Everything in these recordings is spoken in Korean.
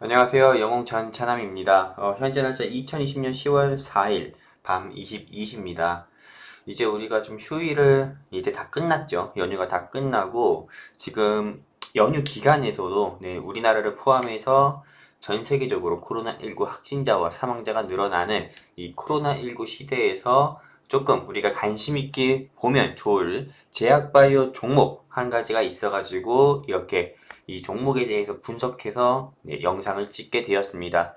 안녕하세요. 영웅 전차남입니다. 현재 날짜 2020년 10월 4일 밤 22시입니다. 이제 우리가 좀 휴일을 이제 다 끝났죠. 연휴가 다 끝나고 지금 연휴 기간에서도 우리나라를 포함해서 전 세계적으로 코로나19 확진자와 사망자가 늘어나는 이 코로나19 시대에서 조금 우리가 관심 있게 보면 좋을 제약바이오 종목 한 가지가 있어가지고 이렇게 이 종목에 대해서 분석해서 영상을 찍게 되었습니다.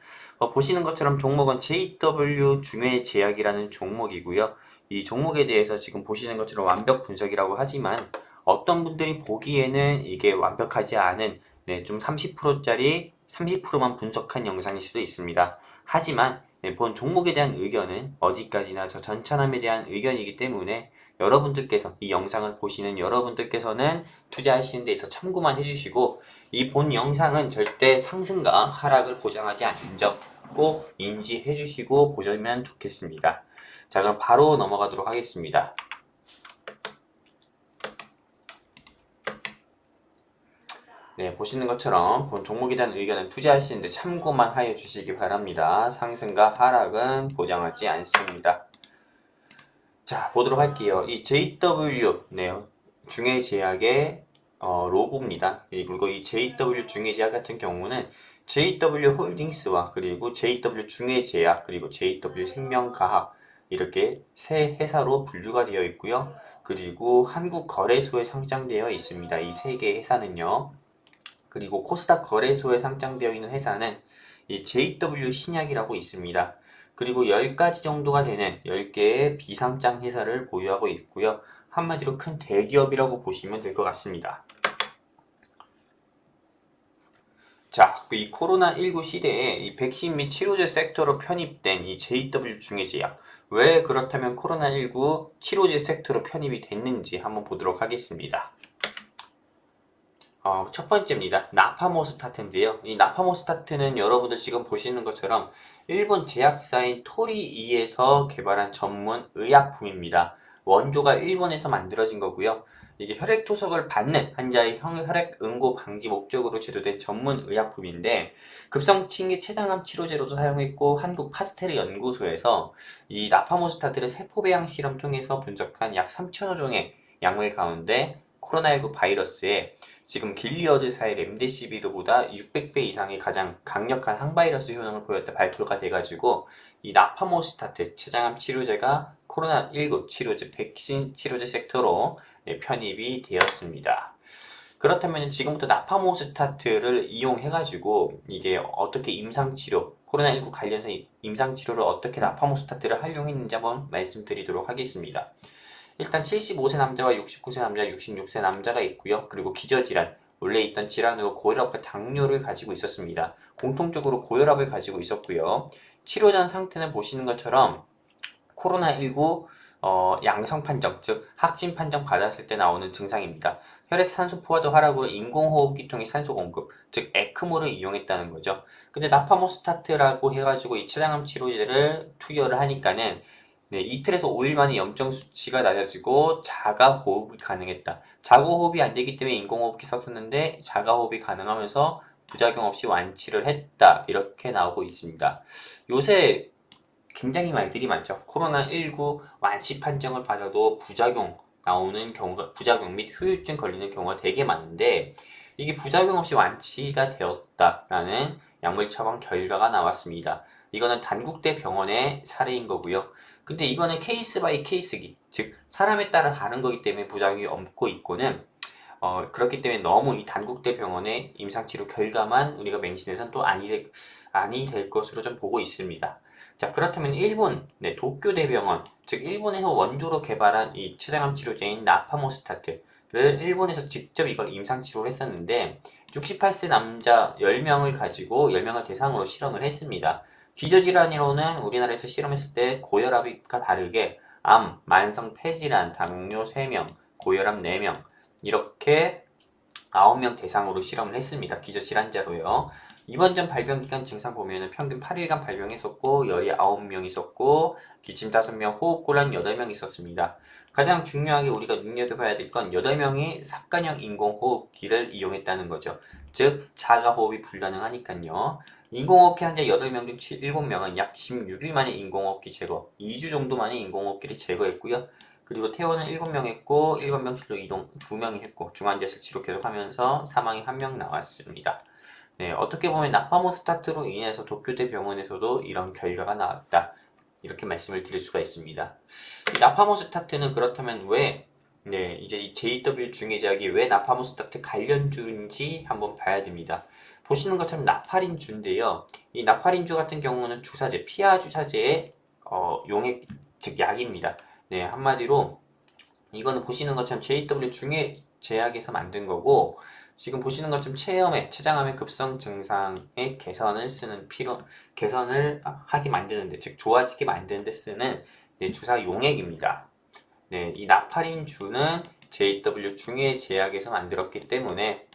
보시는 것처럼 종목은 JW 중외제약이라는 종목이고요. 이 종목에 대해서 지금 보시는 것처럼 완벽 분석이라고 하지만 어떤 분들이 보기에는 이게 완벽하지 않은 좀 30%짜리 30%만 분석한 영상일 수도 있습니다. 하지만 본 종목에 대한 의견은 어디까지나 저 전차남에 대한 의견이기 때문에 여러분들께서 이 영상을 보시는 여러분들께서는 투자하시는 데 있어 참고만 해주시고 이 본 영상은 절대 상승과 하락을 보장하지 않는 점 꼭 인지해 주시고 보시면 좋겠습니다. 자, 그럼 바로 넘어가도록 하겠습니다. 보시는 것처럼 본 종목에 대한 의견은 투자하시는데 참고만 하여 주시기 바랍니다. 상승과 하락은 보장하지 않습니다. 자, 보도록 할게요. 이 JW, 중해제약의 로고입니다. 그리고 이 JW 중해제약 같은 경우는 JW 홀딩스와 그리고 JW 중해제약 그리고 JW 생명과학 이렇게 세 회사로 분류가 되어 있고요. 그리고 한국거래소에 상장되어 있습니다. 이 세 개의 회사는요. 그리고 코스닥 거래소에 상장되어 있는 회사는 이 JW 신약이라고 있습니다. 그리고 10가지 정도가 되는 10개의 비상장 회사를 보유하고 있고요. 한마디로 큰 대기업이라고 보시면 될 것 같습니다. 자, 이 코로나19 시대에 이 백신 및 치료제 섹터로 편입된 이 JW 중해제약. 왜 그렇다면 코로나19 치료제 섹터로 편입이 됐는지 한번 보도록 하겠습니다. 첫 번째입니다. 나파모스타트인데요. 이 나파모스타트는 여러분들 지금 보시는 것처럼 일본 제약회사인 토리이에서 개발한 전문 의약품입니다. 원조가 일본에서 만들어진 거고요. 이게 혈액 투석을 받는 환자의 혈액 응고 방지 목적으로 제조된 전문 의약품인데 급성층계 췌장암 치료제로도 사용했고 한국 파스테르 연구소에서 이 나파모스타트를 세포 배양 실험 통해서 분석한 약 3천여 종의 약물 가운데 코로나19 바이러스에 지금 길리어드사의 렘데시비르보다 600배 이상의 가장 강력한 항바이러스 효능을 보였다 발표가 돼가지고 이 나파모스타트 췌장암 치료제가 코로나19 치료제 백신 치료제 섹터로 편입이 되었습니다. 그렇다면 지금부터 나파모스타트를 이용해가지고 이게 어떻게 임상치료 코로나19 관련해서 임상치료를 어떻게 나파모스타트를 활용했는지 한번 말씀드리도록 하겠습니다. 일단 75세 남자와 69세 남자, 66세 남자가 있고요. 그리고 기저질환, 원래 있던 질환으로 고혈압과 당뇨를 가지고 있었습니다. 공통적으로 고혈압을 가지고 있었고요. 치료 전 상태는 보시는 것처럼 코로나19 양성 판정, 즉 확진 판정 받았을 때 나오는 증상입니다. 혈액 산소 포화도 하락으로 인공호흡기 통해 산소 공급, 즉 에크모를 이용했다는 거죠. 근데 나파모스타트라고 해가지고 이 췌장암 치료제를 투여를 하니까는 이틀에서 5일 만에 염증 수치가 낮아지고 자가 호흡이 가능했다. 자가 호흡이 안 되기 때문에 인공호흡기 썼었는데 자가 호흡이 가능하면서 부작용 없이 완치를 했다. 이렇게 나오고 있습니다. 요새 굉장히 말들이 많죠. 코로나19 완치 판정을 받아도 부작용 나오는 경우가, 부작용 및 후유증 걸리는 경우가 되게 많은데, 이게 부작용 없이 완치가 되었다라는 약물 처방 결과가 나왔습니다. 이거는 단국대 병원의 사례인 거고요. 근데 이거는 케이스 바이 케이스기, 즉 사람에 따라 다른 거기 때문에 부작용이 없고 있고는 그렇기 때문에 너무 이 단국대 병원의 임상치료 결과만 우리가 맹신해서는 또 아니 될 것으로 좀 보고 있습니다. 자, 그렇다면 일본 도쿄대병원, 즉 일본에서 원조로 개발한 이 췌장암 치료제인 나파모스타트를 일본에서 직접 이걸 임상치료를 했었는데 68세 남자 10명을 가지고 10명을 대상으로 실험을 했습니다. 기저질환으로는 우리나라에서 실험했을 때 고혈압과 다르게 만성 폐질환, 당뇨 3명, 고혈압 4명 이렇게 9명 대상으로 실험을 했습니다. 기저질환자로요. 이번 전 발병 기간 증상 보면은 평균 8일간 발병했었고 열이 9명 있었고 기침 5명, 호흡곤란 8명 있었습니다. 가장 중요하게 우리가 눈여겨봐야 될 건 8명이 삽관형 인공호흡기를 이용했다는 거죠. 즉 자가호흡이 불가능하니까요. 인공호흡기 환자 8명 중 7명은 약 16일 만에 인공호흡기 제거, 2주 정도 만에 인공호흡기를 제거했고요. 그리고 퇴원은 7명 했고 일반 병실로 이동 2명이 했고 중환자실 치료 계속하면서 사망이 1명 나왔습니다. 네, 어떻게 보면 나파모스타트로 인해서 도쿄대 병원에서도 이런 결과가 나왔다. 이렇게 말씀을 드릴 수가 있습니다. 이 나파모스타트는 그렇다면 왜 이제 이 JW 중해제약이 왜 나파모스타트 관련주인지 한번 봐야 됩니다. 보시는 것처럼 나파린주인데요. 이 나파린주 같은 경우는 주사제, 피하 주사제의 용액, 즉 약입니다. 네, 한마디로 이거는 보시는 것처럼 JW 중해제약에서 만든 거고 지금 보시는 것처럼 췌장암의 급성 증상의 개선을 하게 만드는데, 즉 좋아지게 만드는데 쓰는 주사 용액입니다. 네, 이 나파린주는 JW 중해제약에서 만들었기 때문에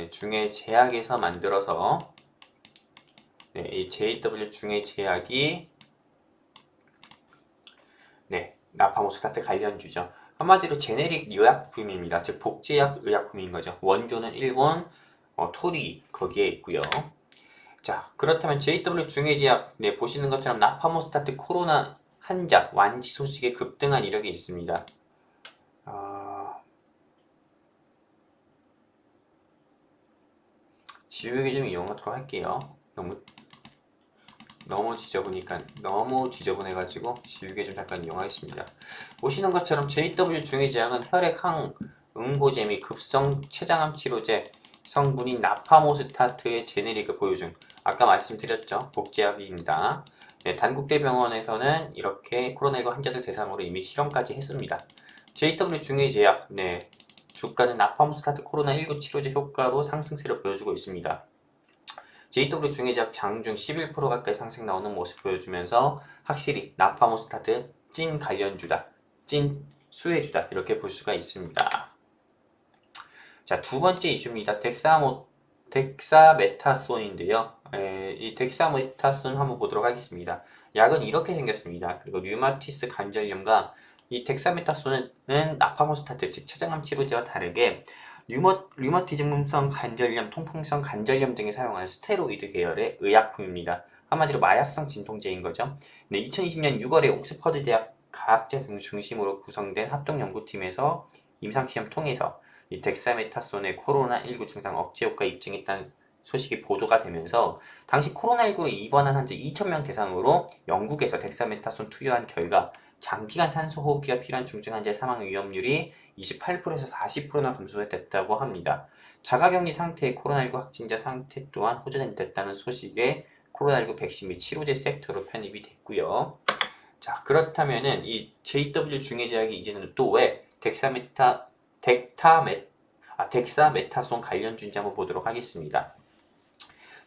중해제약에서 만들어서 이 JW 중해제약이 나파모스타트 관련주죠. 한마디로 제네릭 의약품입니다. 즉 복제약 의약품인 거죠. 원조는 일본, 토리 거기에 있고요. 자, 그렇다면 JW 중해제약 보시는 것처럼 나파모스타트 코로나 환자 완치 소식에 급등한 이력이 있습니다. 지우개 좀 이용하도록 할게요. 너무 지저분해가지고 지우개 좀 잠깐 이용하겠습니다. 보시는 것처럼 JW 중해제약은 혈액 항응고제 및 급성 췌장암 치료제 성분인 나파모스타트의 제네릭을 보유 중. 아까 말씀드렸죠. 복제약입니다. 단국대병원에서는 이렇게 코로나19 환자들 대상으로 이미 실험까지 했습니다. JW 중해제약, 주가는 나파모스타트 코로나19 치료제 효과로 상승세를 보여주고 있습니다. JW 중해제약 장중 11% 가까이 상승 나오는 모습 보여주면서 확실히 나파모스타트 찐 관련주다, 찐 수혜주다 이렇게 볼 수가 있습니다. 자, 두 번째 이슈입니다. 덱사메타손인데요. 이 덱사메타손 한번 보도록 하겠습니다. 약은 이렇게 생겼습니다. 그리고 류마티스 관절염과 이 덱사메타손은 나파모스타트, 즉 췌장암 치료제와 다르게 류마티즘성 관절염, 통풍성 관절염 등에 사용하는 스테로이드 계열의 의약품입니다. 한마디로 마약성 진통제인 거죠. 2020년 6월에 옥스퍼드 대학 과학자 중심으로 구성된 합동연구팀에서 임상시험 통해서 이 덱사메타손의 코로나19 증상 억제 효과 입증했다는 소식이 보도가 되면서 당시 코로나19에 입원한 환자 2,000명 대상으로 영국에서 덱사메타손 투여한 결과 장기간 산소 호흡기가 필요한 중증 환자의 사망 위험률이 28%에서 40%나 감소됐다고 합니다. 자가격리 상태의 코로나19 확진자 상태 또한 호전됐다는 소식에 코로나19 백신 및 치료제 섹터로 편입이 됐고요. 자, 그렇다면은 이 JW 중해제약이 이제는 또 왜 덱사메타손 관련주인지 한번 보도록 하겠습니다.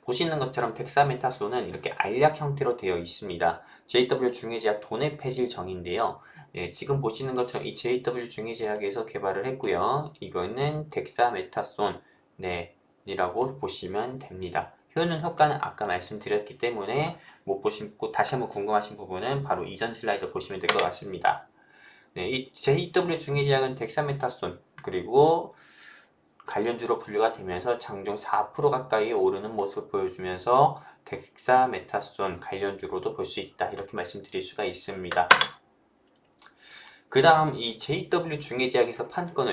보시는 것처럼 덱사메타손은 이렇게 알약 형태로 되어 있습니다. JW 중해제약 도네페질정인데요. 지금 보시는 것처럼 이 JW 중해제약에서 개발을 했고요. 이거는 덱사메타손 이라고 보시면 됩니다. 효과는 아까 말씀드렸기 때문에 못 보시고 다시 한번 궁금하신 부분은 바로 이전 슬라이드 보시면 될 것 같습니다. 이 JW 중해제약은 덱사메타손 그리고 관련주로 분류가 되면서 장중 4% 가까이 오르는 모습을 보여주면서 덱사메타손 관련주로도 볼 수 있다 이렇게 말씀드릴 수가 있습니다. 그 다음 이 JW 중해제약에서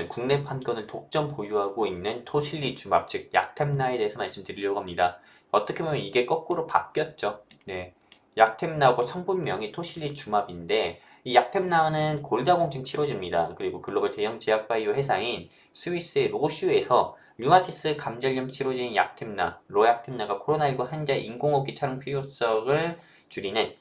국내 판권을 독점 보유하고 있는 토실리주맙 즉 약템나에 대해서 말씀드리려고 합니다. 어떻게 보면 이게 거꾸로 바뀌었죠. 약템나하고 성분명이 토실리주맙인데 이 약템나는 골다공증 치료제입니다. 그리고 글로벌 대형 제약바이오 회사인 스위스의 로슈에서 류마티스 감절염 치료제인 로약템나가 코로나19 환자의 인공호흡기 착용 필요성을 줄이는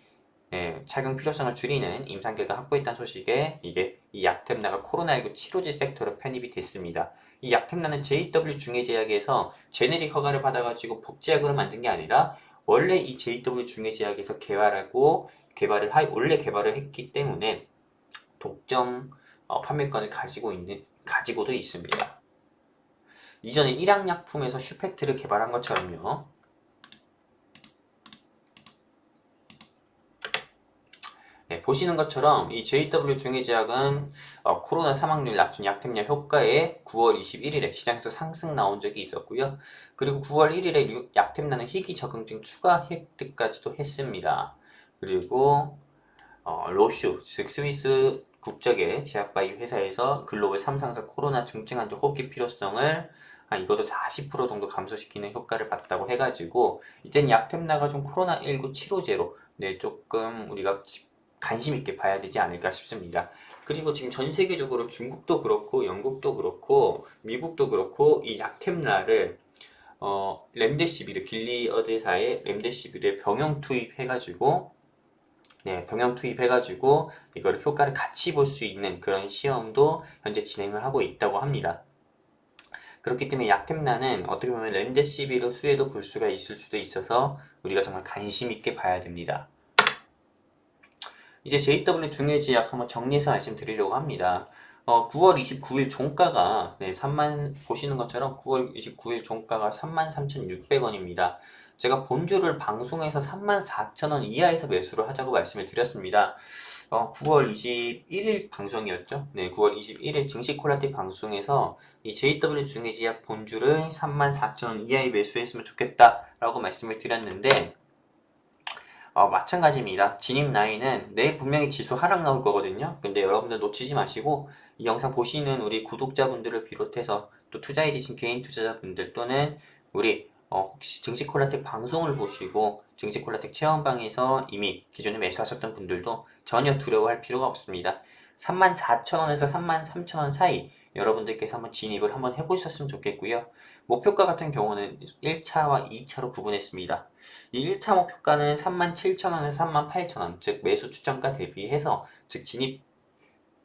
임상 결과 확보했다는 소식에 이 약템나가 코로나19 치료제 섹터로 편입이 됐습니다. 이 약템나는 JW 중해제약에서 제네릭 허가를 받아가지고 복제약으로 만든 게 아니라 원래 이 JW 중해제약에서 원래 개발을 했기 때문에 독점 판매권을 가지고도 있습니다. 이전에 일양약품에서 슈펙트를 개발한 것처럼요. 네, 보시는 것처럼 이 JW 중해제약은 코로나 사망률 낮춘 약템약 효과에 9월 21일에 시장에서 상승 나온 적이 있었고요. 그리고 9월 1일에 약템라는 희귀 적응증 추가 획득까지도 했습니다. 그리고 로슈, 즉 스위스 국적의 제약바이오 회사에서 글로벌 3상사 코로나 중증 환자 호흡기 필요성을 이것도 40% 정도 감소시키는 효과를 봤다고 해가지고 이젠 약템나가 좀 코로나19 치료제로 조금 우리가 관심 있게 봐야 되지 않을까 싶습니다. 그리고 지금 전 세계적으로 중국도 그렇고 영국도 그렇고 미국도 그렇고 이 약템라를 렘데시비르 길리어드사의 렘데시비르에 병용 투입해가지고 병영 투입해가지고 이걸 효과를 같이 볼 수 있는 그런 시험도 현재 진행을 하고 있다고 합니다. 그렇기 때문에 약템라는 어떻게 보면 렘데시비르 수에도 볼 수가 있을 수도 있어서 우리가 정말 관심 있게 봐야 됩니다. 이제 JW 중해제약 한번 정리해서 말씀드리려고 합니다. 9월 29일 종가가 보시는 것처럼 9월 29일 종가가 33,600원입니다. 제가 본주를 방송에서 34,000원 이하에서 매수를 하자고 말씀을 드렸습니다. 9월 21일 방송이었죠. 네, 9월 21일 증시 콜라티 방송에서 이 JW 중해제약 본주를 34,000원 이하에 매수했으면 좋겠다라고 말씀을 드렸는데 마찬가지입니다. 진입 라인은 내일 분명히 지수 하락 나올 거거든요. 근데 여러분들 놓치지 마시고 이 영상 보시는 우리 구독자분들을 비롯해서 또 투자에 지친 개인 투자자분들 또는 우리 혹시 증시콜라텍 방송을 보시고 증시콜라텍 체험방에서 이미 기존에 매수하셨던 분들도 전혀 두려워할 필요가 없습니다. 34,000원에서 33,000원 사이 여러분들께서 한번 진입을 한번 해보셨으면 좋겠고요. 목표가 같은 경우는 1차와 2차로 구분했습니다. 이 1차 목표가는 37,000원에서 38,000원, 즉 매수 추천가 대비해서, 즉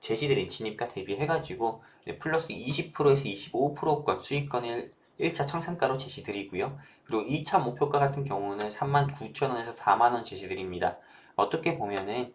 제시드린 진입가 대비해가지고 플러스 20%에서 25%권 수익권을 1차 청산가로 제시드리고요. 그리고 2차 목표가 같은 경우는 39,000원에서 4만원 제시드립니다. 어떻게 보면은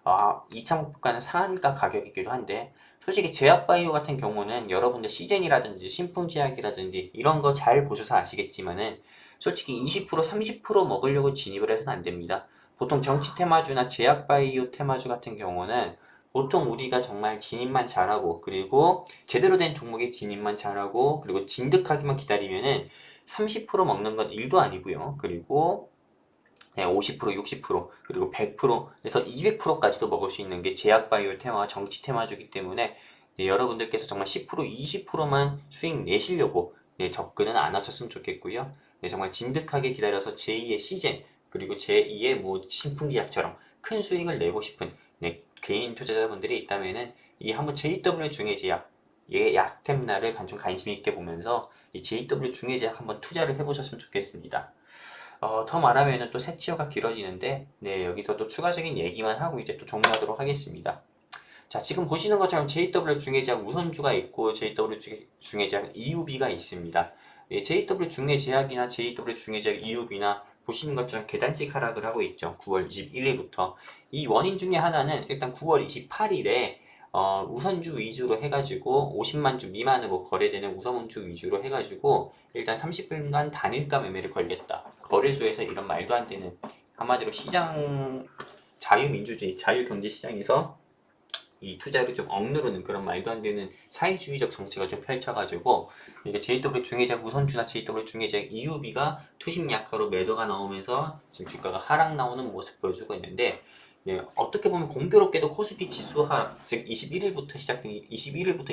2차 목표가는 상한가 가격이기도 한데 솔직히 제약바이오 같은 경우는 여러분들 시젠이라든지 신풍제약이라든지 이런 거 잘 보셔서 아시겠지만은 솔직히 20% 30% 먹으려고 진입을 해서는 안 됩니다. 보통 정치 테마주나 제약바이오 테마주 같은 경우는 보통 우리가 정말 진입만 잘하고 그리고 제대로 된 종목에 진입만 잘하고 그리고 진득하기만 기다리면은 30% 먹는 건 일도 아니고요. 그리고 50%, 60% 그리고 100%에서 200%까지도 먹을 수 있는 게 제약바이오 테마와 정치 테마주기 때문에 여러분들께서 정말 10%, 20%만 수익 내시려고 접근은 안 하셨으면 좋겠고요. 정말 진득하게 기다려서 제2의 시즌 그리고 제2의 뭐 신풍제약처럼 큰 수익을 내고 싶은 개인 투자자분들이 있다면은 이 한번 JW 중해제약 약템나를 좀 관심 있게 보면서 이 JW 중해제약 한번 투자를 해보셨으면 좋겠습니다. 더 말하면 또 세치어가 길어지는데 여기서 또 추가적인 얘기만 하고 이제 또 정리하도록 하겠습니다. 자, 지금 보시는 것처럼 JW 중해제약 우선주가 있고 JW 중해제약 EUB가 있습니다. JW 중해제약이나 JW 중해제약 EUB나 보시는 것처럼 계단식 하락을 하고 있죠. 9월 21일부터. 이 원인 중에 하나는 일단 9월 28일에 우선주 위주로 해가지고 50만 주 미만으로 거래되는 우선주 위주로 해가지고 일단 30분간 단일가 매매를 걸겠다. 거래소에서 이런 말도 안 되는 한마디로 시장 자유민주주의, 자유경제시장에서 이 투자를 좀 억누르는 그런 말도 안 되는 사회주의적 정책을 좀 펼쳐가지고 이게 JW 중해제약 우선주나 JW 중해제약 EUB가 투심 약화로 매도가 나오면서 지금 주가가 하락 나오는 모습 보여주고 있는데 어떻게 보면 공교롭게도 코스피 지수 하락, 즉 21일부터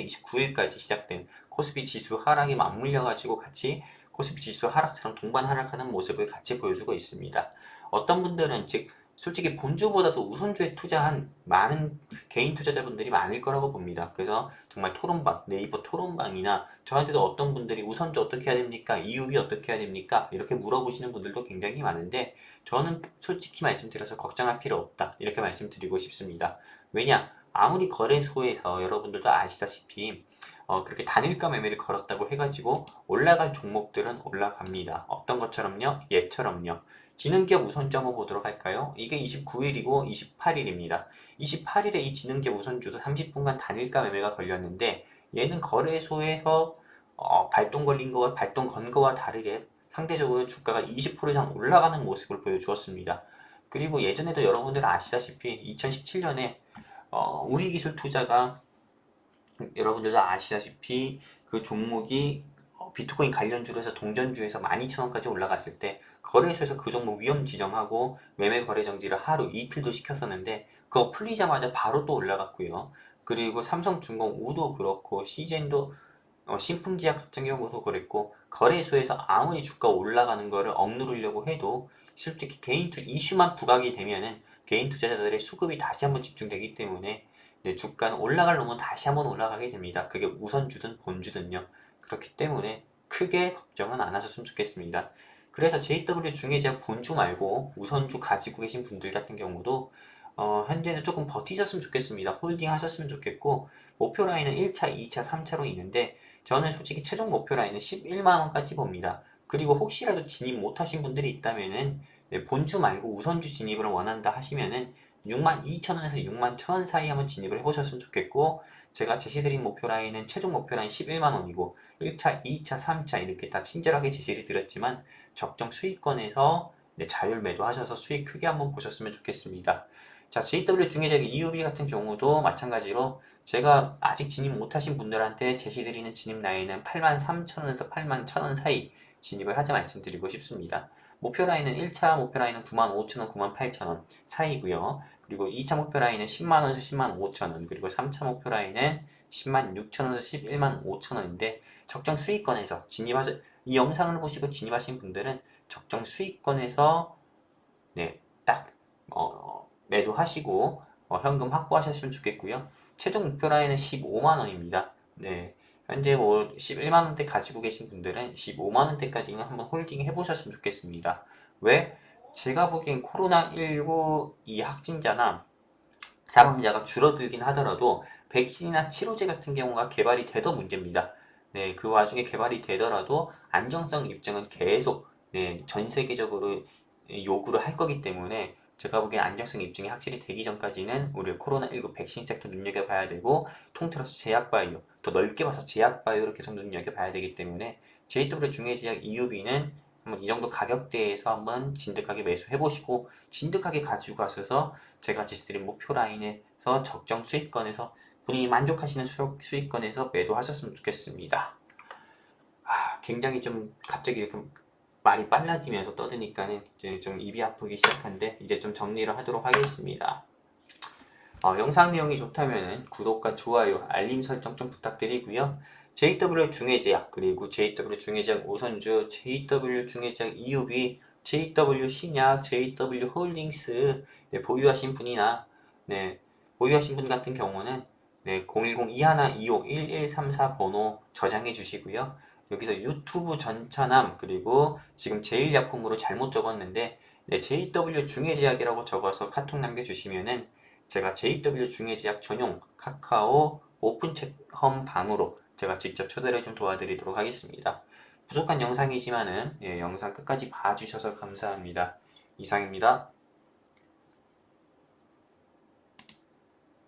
29일까지 시작된 코스피 지수 하락이 맞물려가지고 같이 코스피 지수 하락처럼 동반 하락하는 모습을 같이 보여주고 있습니다. 어떤 분들은 즉 솔직히 본주보다도 우선주에 투자한 많은 개인 투자자분들이 많을 거라고 봅니다. 그래서 정말 토론방, 네이버 토론방이나 저한테도 어떤 분들이 우선주 어떻게 해야 됩니까? EUB 어떻게 해야 됩니까? 이렇게 물어보시는 분들도 굉장히 많은데 저는 솔직히 말씀드려서 걱정할 필요 없다. 이렇게 말씀드리고 싶습니다. 왜냐? 아무리 거래소에서 여러분들도 아시다시피 그렇게 단일가 매매를 걸었다고 해가지고 올라갈 종목들은 올라갑니다. 어떤 것처럼요? 얘처럼요. 지능기업 우선주 한번 보도록 할까요? 이게 29일이고 28일입니다. 28일에 이 지능기업 우선주도 30분간 단일가 매매가 걸렸는데 얘는 거래소에서 발동 건 거와 다르게 상대적으로 주가가 20% 이상 올라가는 모습을 보여주었습니다. 그리고 예전에도 여러분들 아시다시피 2017년에 우리기술투자가 여러분들도 아시다시피 그 종목이 비트코인 관련주로 해서 동전주에서 12,000원까지 올라갔을 때 거래소에서 그 종목 위험 지정하고 매매 거래 정지를 하루 이틀도 시켰었는데 그거 풀리자마자 바로 또 올라갔고요. 그리고 삼성중공 우도 그렇고 시젠도 신풍지약 같은 경우도 그랬고 거래소에서 아무리 주가 올라가는 거를 억누르려고 해도 솔직히 이슈만 부각이 되면은 개인 투자자들의 수급이 다시 한번 집중되기 때문에 주가는 올라갈 놈은 다시 한번 올라가게 됩니다. 그게 우선주든 본주든요. 그렇기 때문에 크게 걱정은 안 하셨으면 좋겠습니다. 그래서 JW 중해제약 본주 말고 우선주 가지고 계신 분들 같은 경우도 현재는 조금 버티셨으면 좋겠습니다. 홀딩 하셨으면 좋겠고 목표 라인은 1차, 2차, 3차로 있는데 저는 솔직히 최종 목표 라인은 11만원까지 봅니다. 그리고 혹시라도 진입 못하신 분들이 있다면은 본주 말고 우선주 진입을 원한다 하시면은 62,000원에서 61,000원 사이 한번 진입을 해보셨으면 좋겠고 제가 제시드린 목표 라인은 최종 목표 라인 11만원이고 1차, 2차, 3차 이렇게 다 친절하게 제시를 드렸지만 적정 수익권에서 자율 매도하셔서 수익 크게 한번 보셨으면 좋겠습니다. 자, JW 중해제약 EUB 같은 경우도 마찬가지로 제가 아직 진입 못하신 분들한테 제시드리는 진입 라인은 83,000원에서 81,000원 사이 진입을 하자 말씀드리고 싶습니다. 목표 라인은 1차 목표 라인은 95,000원, 98,000원 사이고요. 그리고 2차 목표 라인은 10만원에서 10만 5천원, 그리고 3차 목표 라인은 10만 6천원에서 11만 5천원인데 적정 수익권에서 이 영상을 보시고 진입하신 분들은 적정 수익권에서 딱 매도하시고 현금 확보하셨으면 좋겠고요. 최종 목표 라인은 15만원입니다. 현재 11만원대 가지고 계신 분들은 15만원대까지는 한번 홀딩 해보셨으면 좋겠습니다. 왜? 제가 보기엔 코로나19 이 확진자나 사망자가 줄어들긴 하더라도 백신이나 치료제 같은 경우가 개발이 되더 문제입니다. 그 와중에 개발이 되더라도 안정성 입증은 계속 전 세계적으로 요구를 할 거기 때문에 제가 보기엔 안정성 입증이 확실히 되기 전까지는 우리 코로나19 백신 섹터 눈여겨봐야 되고 통틀어서 제약바이오, 더 넓게 봐서 제약바이오를 계속 눈여겨봐야 되기 때문에 JW 중해제약 EUB는 한번 이 정도 가격대에서 한번 진득하게 매수해보시고 진득하게 가지고 가셔서 제가 지시드린 목표 라인에서 적정 수익권에서 본인이 만족하시는 수익권에서 매도하셨으면 좋겠습니다. 굉장히 좀 갑자기 이렇게 말이 빨라지면서 떠드니까는 이제 좀 입이 아프기 시작한데 이제 좀 정리를 하도록 하겠습니다. 영상 내용이 좋다면 구독과 좋아요, 알림 설정 좀 부탁드리고요. JW 중해제약, 그리고 JW 중해제약 오선주, JW 중해제약 EUB, JW 신약, JW 홀딩스 보유하신 분이나 보유하신 분 같은 경우는 010-2125-1134 번호 저장해 주시고요. 여기서 유튜브 전차남 그리고 지금 제일약품으로 잘못 적었는데 JW 중해제약이라고 적어서 카톡 남겨주시면은 제가 JW 중해제약 전용 카카오 오픈챗 방으로 제가 직접 초대를 좀 도와드리도록 하겠습니다. 부족한 영상이지만은 영상 끝까지 봐주셔서 감사합니다. 이상입니다.